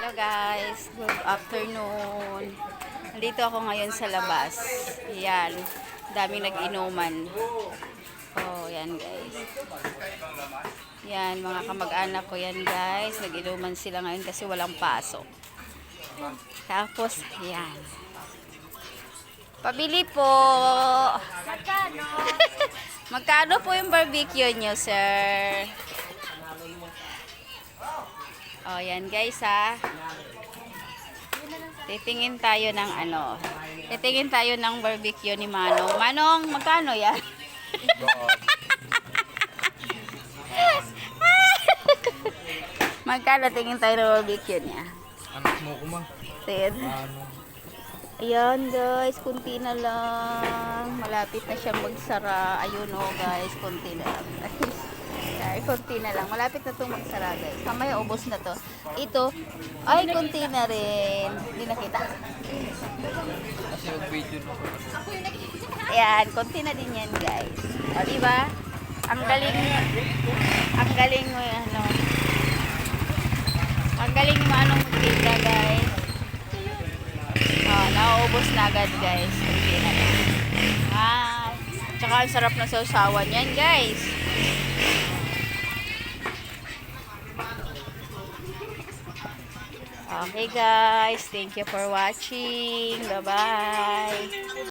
Hello guys, good afternoon. Nandito ako ngayon sa labas. Yan, daming nag-inuman. Oh, yan guys. Yan, mga kamag-anak ko yan guys. Nag-inuman sila ngayon kasi walang pasok. Tapos, yan. Pabili po. Magkano? Magkano po yung barbecue nyo, sir? Oh, yan guys ha. Titingin tayo ng ano. Titingin tayo ng barbecue ni Manong. Manong, magkano yan? Magkano tingin tayo ng barbecue niya? Anak mo ko man. Ted. Ano? Ayan guys, kunti na lang. Malapit na siyang magsara. Ayun o guys, kunti na lang. Ay, kunti na lang. Malapit na itong magsara guys. Kamaya ubos na to. Ito, ay kunti na rin. Hindi nakita. Kasi mag-video na ko. Ayan, konti na din yan guys. O diba? Ang galing mo ano. Ang galing mo anong magtinda guys. O, nauubos na agad guys. Konti na lang. Ay, tsaka ang sarap na sausawan yan guys. Okay guys, thank you for watching. Bye-bye.